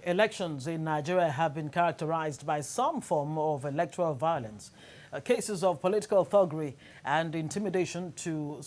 Elections in Nigeria have been characterized by some form of electoral violence. Cases of political thuggery and intimidation to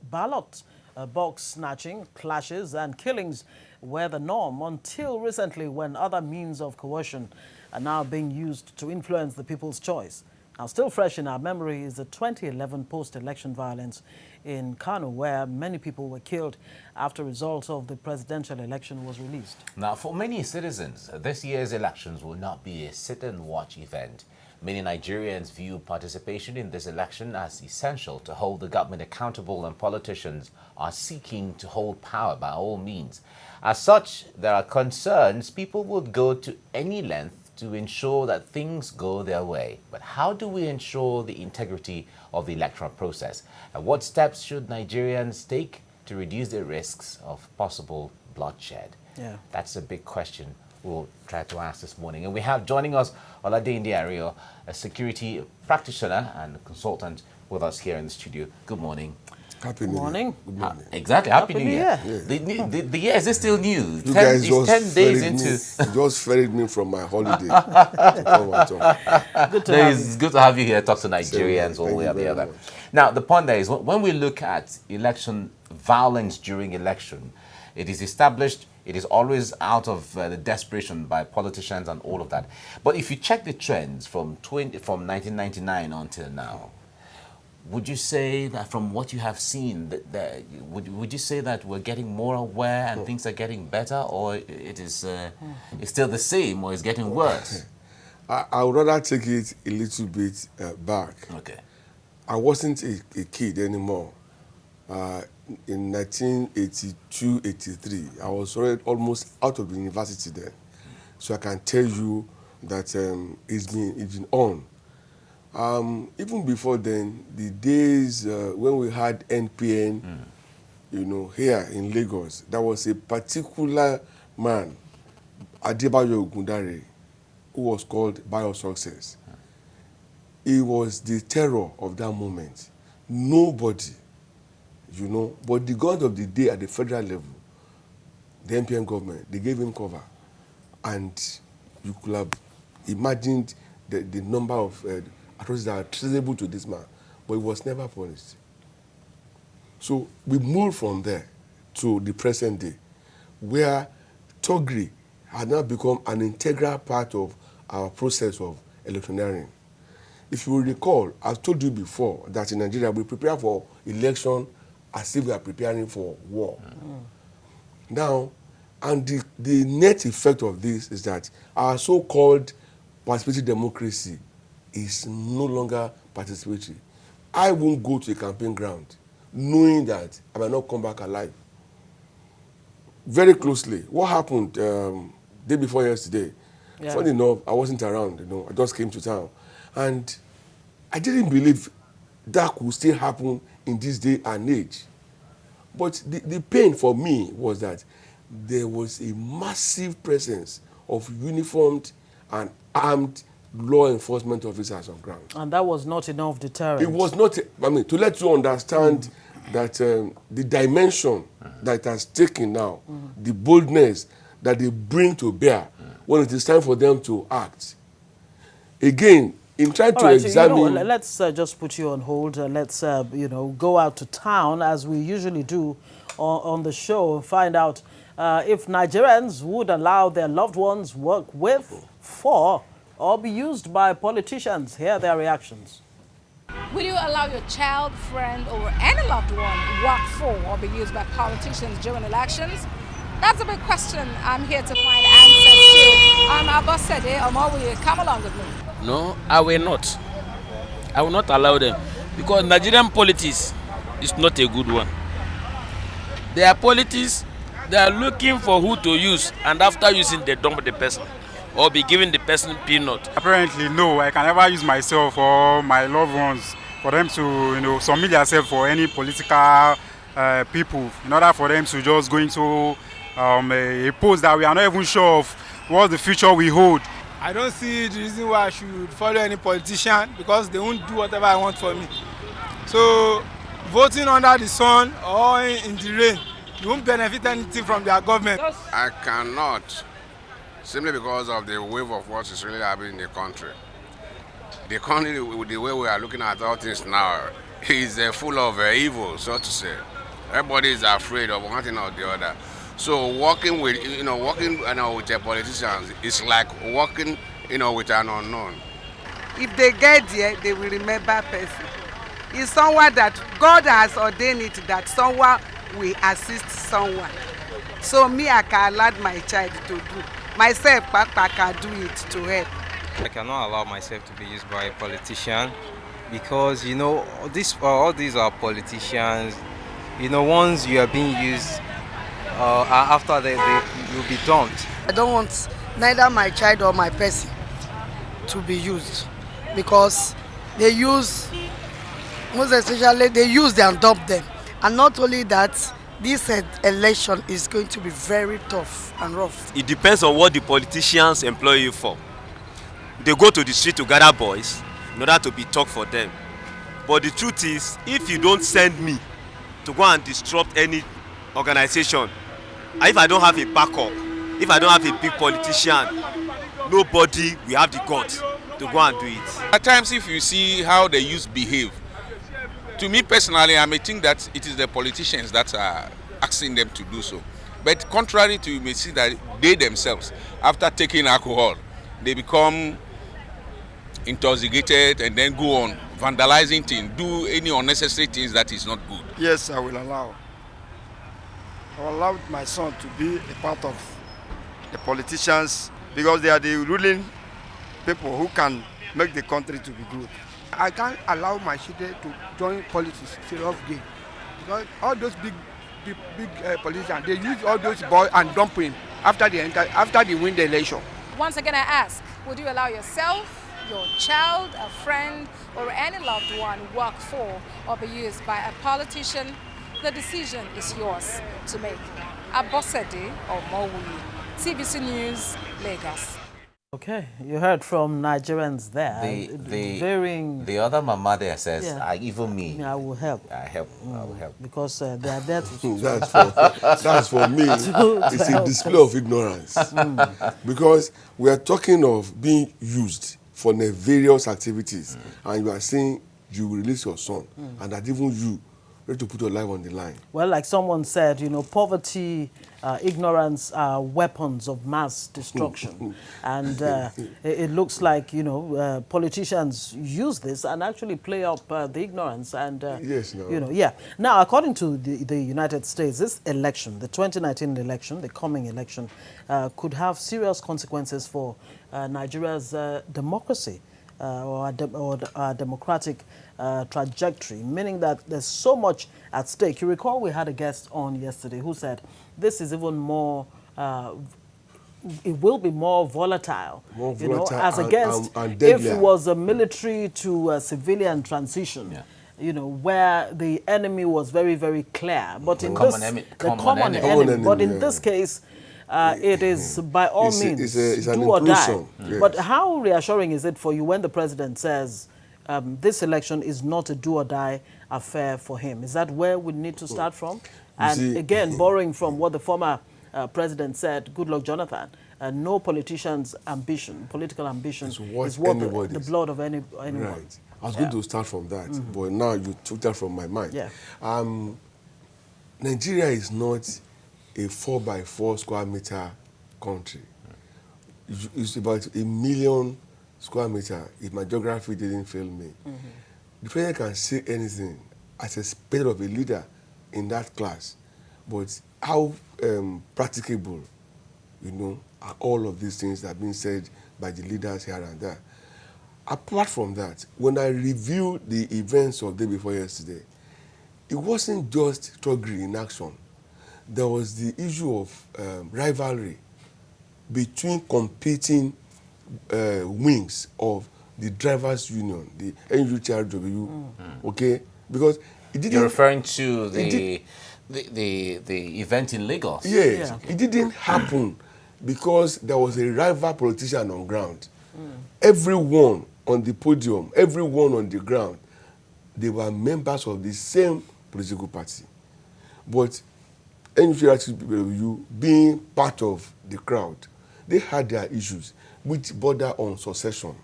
ballot box snatching, clashes and killings were the norm until recently, when other means of coercion are now being used to influence the people's choice. Now, still fresh in our memory is the 2011 post-election violence in Kano, where many people were killed after results of the presidential election was released. Now, for many citizens, this year's elections will not be a sit-and-watch event. Many Nigerians view participation in this election as essential to hold the government accountable, and politicians are seeking to hold power by all means. As such, there are concerns people would go to any length to ensure that things go their way. But how do we ensure the integrity of the electoral process? And what steps should Nigerians take to reduce the risks of possible bloodshed? Yeah. That's a big question we'll try to ask this morning. And we have joining us Oladinde Ario, a security practitioner and consultant with us here in the studio. Good morning. Good morning. Good morning. Exactly. Happy New Year. Yeah. The year is still new. You guys it's 10 days into. You just ferried me from my holiday. Good to have you. It's good to have you here. Talk to Nigerians all the way up the other. Much. Now, the point there is, when we look at election violence during election, it is established. It is always out of the desperation by politicians and all of that. But if you check the trends from 1999 until now, would you say that from what you have seen, would you say that we're getting more aware and things are getting better, or it is it's still the same, or it's getting worse? I would rather take it a little bit back. Okay. I wasn't a kid anymore. In 1982-83, I was already almost out of the university then. So I can tell you that it's been on. Even before then, the days when we had NPN, here in Lagos, there was a particular man, Adebayo Ogundare, who was called Bayo Success. He was the terror of that moment. Nobody, but the god of the day at the federal level, the NPN government, they gave him cover. And you could have imagined the number of atrocities that are traceable to this man, but he was never punished. So we moved from there to the present day, where Thuggery had now become an integral part of our process of electioneering. If you will recall, I've told you before that in Nigeria we prepare for election as if we are preparing for war. Now, and the net effect of this is that our so-called participatory democracy is no longer participatory. I won't go to a campaign ground knowing that I might not come back alive. Very closely, what happened day before yesterday, funny enough, I wasn't around, I just came to town. And I didn't believe that could still happen in this day and age. But the pain for me was that there was a massive presence of uniformed and armed law enforcement officers on ground. And that was not enough deterrent. It was not, to let you understand that the dimension that it has taken now, the boldness that they bring to bear when it is time for them to act. Again, in trying to examine... let's just put you on hold. Let's, go out to town, as we usually do on the show, and find out if Nigerians would allow their loved ones work with, for, or be used by politicians. Hear their reactions. Will you allow your child, friend, or any loved one work for or be used by politicians during elections? That's a big question I'm here to find answers to. Abosede Omowiye, come along with me. No, I will not. I will not allow them, because Nigerian politics is not a good one. Their politics, they are looking for who to use, and after using, they dump the person or be giving the person peanut. Apparently, no, I can never use myself or my loved ones for them to, submit themselves for any political people, in order for them to just go into a post that we are not even sure of what the future will hold. I don't see the reason why I should follow any politician, because they won't do whatever I want for me. So voting under the sun or in the rain, you won't benefit anything from their government. I cannot simply because of the wave of what is really happening in the country. The country, with the way we are looking at all things now, is full of evil, so to say. Everybody is afraid of one thing or the other. So working with, with the politicians is like working, with an unknown. If they get there, they will remember person. It's someone that God has ordained it that someone will assist someone. So me, I can allow my child to do. Myself, I can do it to help. I cannot allow myself to be used by a politician because, all these are politicians. Once you are being used, after they you'll be dumped. I don't want neither my child or my person to be used because they use, most especially, they use them and dump them. And not only that, this election is going to be very tough and rough. It depends on what the politicians employ you for. They go to the street to gather boys in order to be talk for them. But the truth is, if you don't send me to go and disrupt any organization, and if I don't have a backup, if I don't have a big politician, nobody will have the guts to go and do it. At times, if you see how the youth behave, to me personally, I may think that it is the politicians that are asking them to do so. But contrary to, you may see that they themselves, after taking alcohol, they become intoxicated and then go on vandalizing things, do any unnecessary things that is not good. Yes, I will allow. I will allow my son to be a part of the politicians because they are the ruling people who can make the country to be good. I can't allow my children to join politics, it's a rough game. Because all those big politicians, they use all those boys and dump him after they win the election. Once again, I ask, would you allow yourself, your child, a friend, or any loved one work for or be used by a politician? The decision is yours to make. Abosede or Mowuyi, TVC News, Lagos. Okay, you heard from Nigerians there. The other mama there says, even me. I will help. I will help. Because they are there to... that's for me. It's a display of ignorance. Because we are talking of being used for nefarious activities. And you are saying you will release your son. And that even you ready to put your life on the line. Well, like someone said, poverty, ignorance are weapons of mass destruction. And it looks like, politicians use this and actually play up the ignorance. And, yes, no. Now, according to the United States, this election, the 2019 election, the coming election, could have serious consequences for Nigeria's democracy. Or democratic trajectory, meaning that there's so much at stake. You recall we had a guest on yesterday who said this is even more, it will be more volatile, as against and if it was a military to a civilian transition. Where the enemy was very, very clear. But in this, the common enemy. But in this case, it is by all means do or die. Yes. But how reassuring is it for you when the president says this election is not a do or die affair for him? Is that where we need to start from? And again, borrowing from what the former president said, Goodluck Jonathan, no politician's ambition, political ambition, is worth the blood of anyone. Right. I was going to start from that, but now you took that from my mind. Yeah. Nigeria is not a 4x4 square meter country. It's about 1 million square meter, if my geography didn't fail me. The president can say anything as a spirit of a leader in that class, but how practicable, are all of these things that have been said by the leaders here and there. Apart from that, when I reviewed the events of the day before yesterday, it wasn't just Thuggery in action. There was the issue of rivalry between competing wings of the drivers' union, the NUTRW, okay? Because it didn't... You're referring to the event in Lagos? Yes, it didn't happen because there was a rival politician on ground. Everyone on the podium, everyone on the ground, they were members of the same political party. But NUTRW being part of the crowd, they had their issues which border on succession.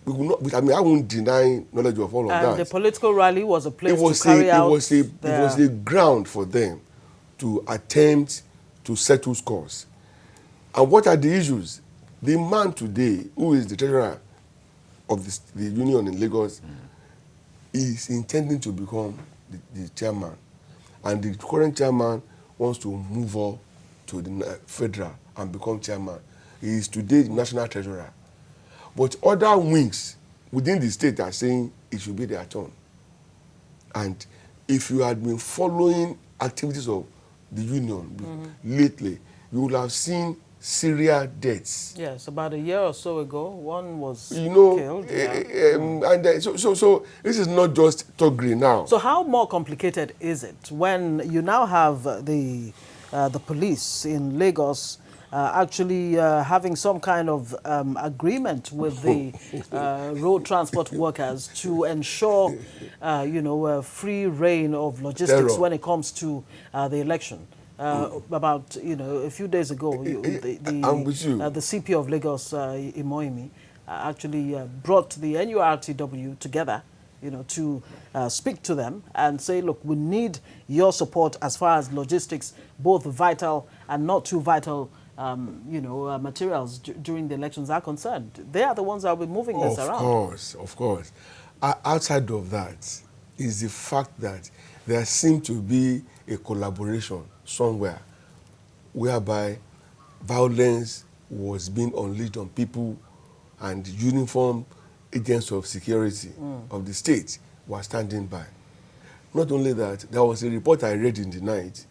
We will not, I mean, I won't deny knowledge of all of that. And the political rally was a place it to carry out it was a ground for them to attempt to settle scores. And what are the issues? The man today, who is the treasurer of the union in Lagos, is intending to become the chairman. And the current chairman wants to move up to the federal and become chairman. He is today the national treasurer. But other wings within the state are saying it should be their turn. And if you had been following activities of the union lately, you would have seen serial deaths. Yes, about a year or so ago, one was killed. So this is not just Thuggery now. So how more complicated is it when you now have the police in Lagos actually having some kind of agreement with the road transport workers to ensure, free reign of logistics when it comes to the election? About a few days ago, the CP of Lagos, Imoimi, actually brought the NURTW together, to speak to them and say, look, we need your support as far as logistics, both vital and not too vital, materials during the elections are concerned. They are the ones that will be moving this around. Of course. Outside of that is the fact that there seems to be a collaboration somewhere whereby violence was being unleashed on people and uniform agents of security of the state were standing by. Not only that, there was a report I read in the night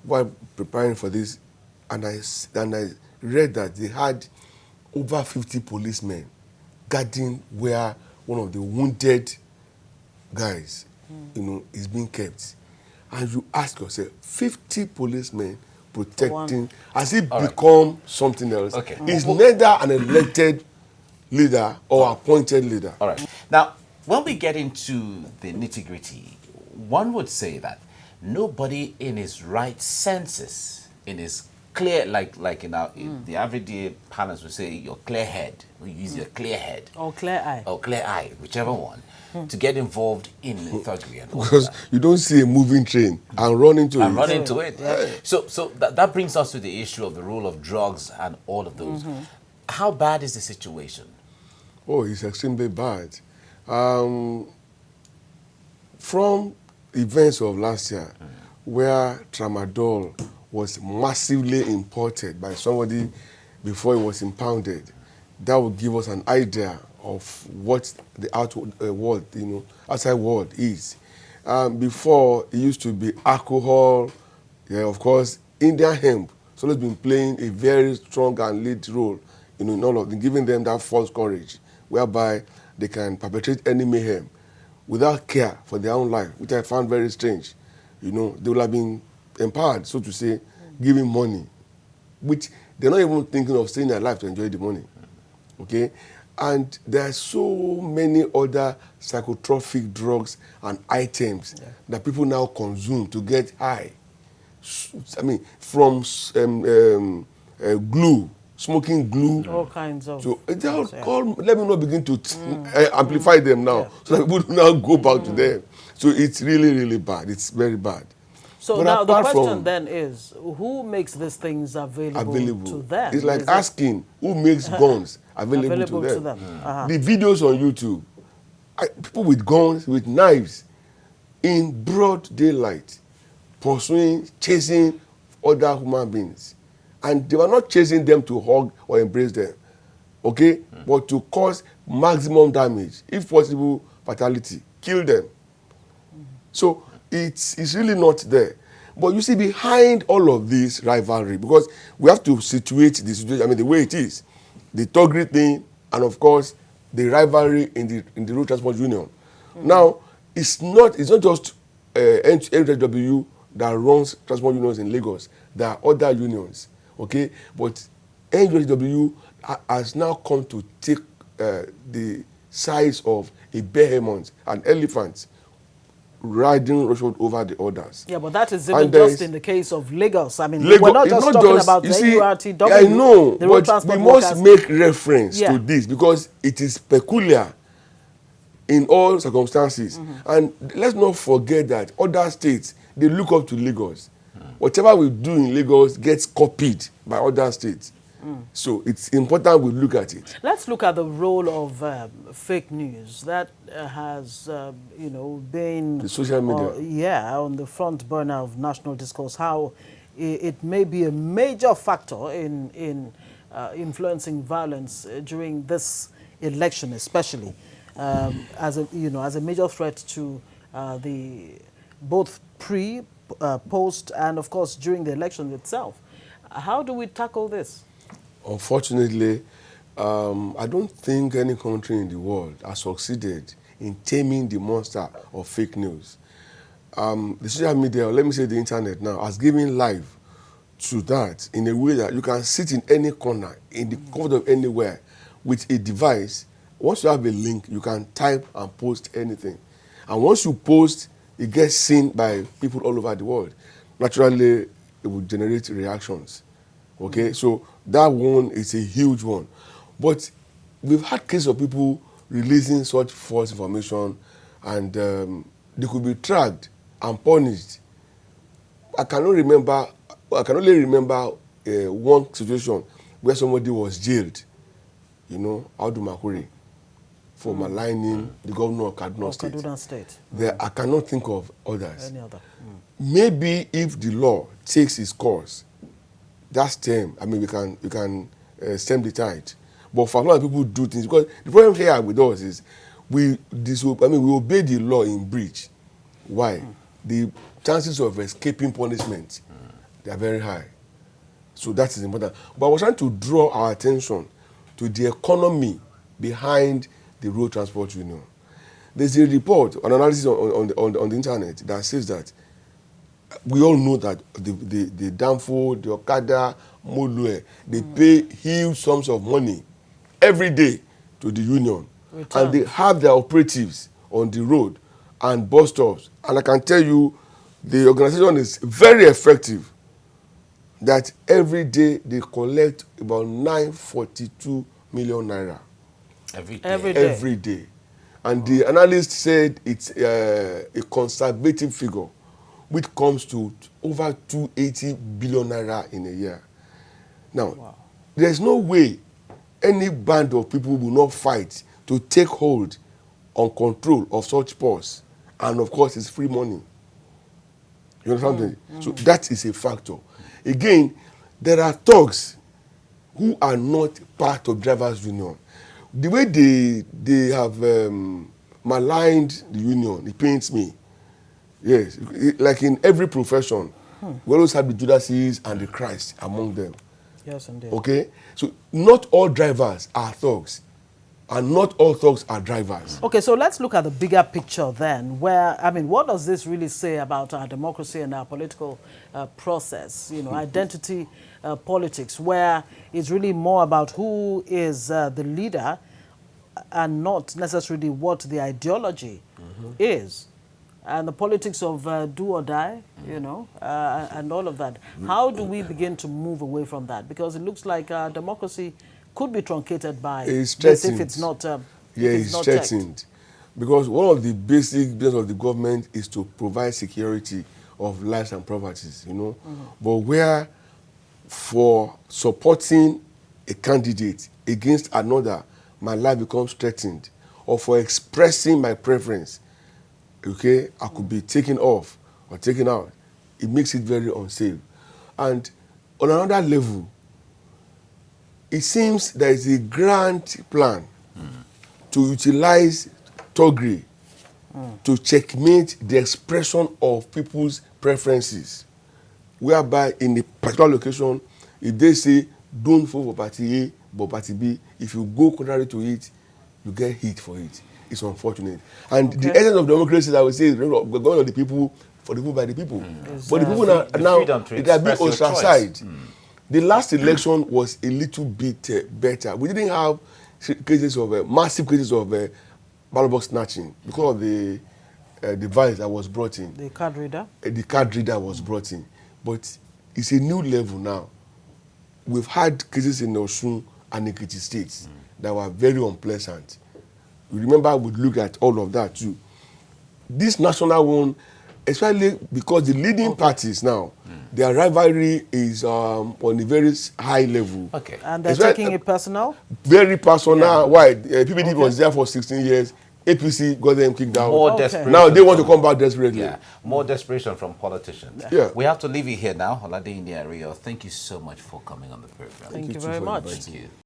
while preparing for this, and I read that they had over 50 policemen guarding where one of the wounded guys, is being kept. And you ask yourself, 50 policemen protecting, has it become something else? Okay. It's neither an elected leader or appointed leader. All right. Now, when we get into the nitty-gritty, one would say that nobody in his right senses, in his clear, like in the everyday parlance would say, your clear head, we use your clear head. Or clear eye. Or clear eye, whichever one, to get involved in Thuggery. Because you don't see a moving train and run into it. Yeah. So that brings us to the issue of the rule of drugs and all of those. How bad is the situation? Oh, it's extremely bad. From events of last year, where tramadol was massively imported by somebody before it was impounded, that would give us an idea of what the outside world is. Before, it used to be alcohol, of course, Indian hemp. So it's been playing a very strong and lead role in all of them, giving them that false courage, whereby they can perpetrate any mayhem without care for their own life, which I found very strange. They will have been empowered, so to say, giving money, which they're not even thinking of staying alive to enjoy the money. Okay? And there are so many other psychotropic drugs and items that people now consume to get high. I mean, from glue, smoking glue. All kinds of. So let me not begin to amplify them now, so that people do not go back to them. So it's really, really bad. It's very bad. So but now the question then is, who makes these things available to them? It's like asking who makes guns available to them. The videos on YouTube, people with guns, with knives, in broad daylight, chasing other human beings. And they were not chasing them to hug or embrace them, okay? But to cause maximum damage, if possible, fatality, kill them. So it's really not there. But you see, behind all of this rivalry, because we have to situate the situation, the way it is, the Thuggery thing, and of course, the rivalry in the Road Transport Union. Now, it's not just NURTW that runs transport unions in Lagos. There are other unions, okay? But NURTW has now come to take the size of a behemoth, an elephant, riding roughshod over the others. Yeah, but that is even just in the case of Lagos. I mean, we're not just not talking just, about you the see, URTW. I know, the road but we transport must workers. make reference Yeah. to this because it is peculiar in all circumstances. And let's not forget that other states, they look up to Lagos. Whatever we do in Lagos gets copied by other states. So it's important we look at it. Let's look at the role of fake news that has, been The social media. on the front burner of national discourse. How it may be a major factor in influencing violence during this election, especially as a major threat to the both pre, post, and of course during the election itself. How do we tackle this? Unfortunately, I don't think any country in the world has succeeded in taming the monster of fake news. The social media, or let me say the internet now, has given life to that in a way that you can sit in any corner, in the comfort of anywhere, with a device. Once you have a link, you can type and post anything. And once you post, it gets seen by people all over the world. Naturally, it will generate reactions. Okay, so that one is a huge one. But we've had cases of people releasing such false information and they could be tracked and punished. I can only remember one situation where somebody was jailed, Audu Makuri, for maligning the governor of Kaduna State. I cannot think of others. Any other? Maybe if the law takes its course, that's stem. I mean, we can stem the tide. But for a lot of people do things, because the problem here with us is we obey the law in breach. Why? The chances of escaping punishment, they are very high. So that is important. But I was trying to draw our attention to the economy behind the road transport union. There's a report, an analysis on the internet that says that we all know that the Danfo, the Okada, Molue, they pay huge sums of money every day to the union. And they have their operatives on the road and bus stops. And I can tell you, the organization is very effective. That every day they collect about 942 million naira. Every day. And the analyst said it's a conservative figure, which comes to over 280 billion naira in a year. Now, there's no way any band of people will not fight to take hold on control of such purse. And of course, it's free money. You understand? So that is a factor. Again, there are thugs who are not part of drivers' union. The way they have maligned the union, it pains me. Yes, like in every profession, we always have the Judases and the Christ among them. Yes, indeed. Okay? So not all drivers are thugs, and not all thugs are drivers. Okay, so let's look at the bigger picture then, what does this really say about our democracy and our political process? Identity politics, where it's really more about who is the leader and not necessarily what the ideology is. And the politics of do or die, and all of that. How do we begin to move away from that? Because it looks like democracy could be truncated by this if it's not it's threatened. Because one of the basic business of the government is to provide security of lives and properties, But where for supporting a candidate against another, my life becomes threatened, or for expressing my preference, okay, I could be taken off or taken out. It makes it very unsafe. And on another level, it seems there is a grand plan to utilize Thuggery to checkmate the expression of people's preferences, whereby in a particular location, if they say, don't vote for party A, but party B, if you go contrary to it, you get hit for it. It's unfortunate. And the essence of democracy, I would say, is government of the people, for the people, by the people. But the people are now, it has been ostracized. The last election was a little bit better. We didn't have cases of massive cases of ballot box snatching because of the the violence that was brought in. The card reader? The card reader was brought in. But it's a new level now. We've had cases in Osun and Ekiti states that were very unpleasant. You remember we looked at all of that too. This national one, especially because the leading parties now, their rivalry is on a very high level. Okay. And they're taking it personal? Very personal. Yeah. Why? PPD was there for 16 years. APC got them kicked out. More desperation. Now they want to come back desperately. Yeah, more desperation from politicians. Yeah. We have to leave it here now. Olade Inde Ario, thank you so much for coming on the program. Thank you very much. Thank you.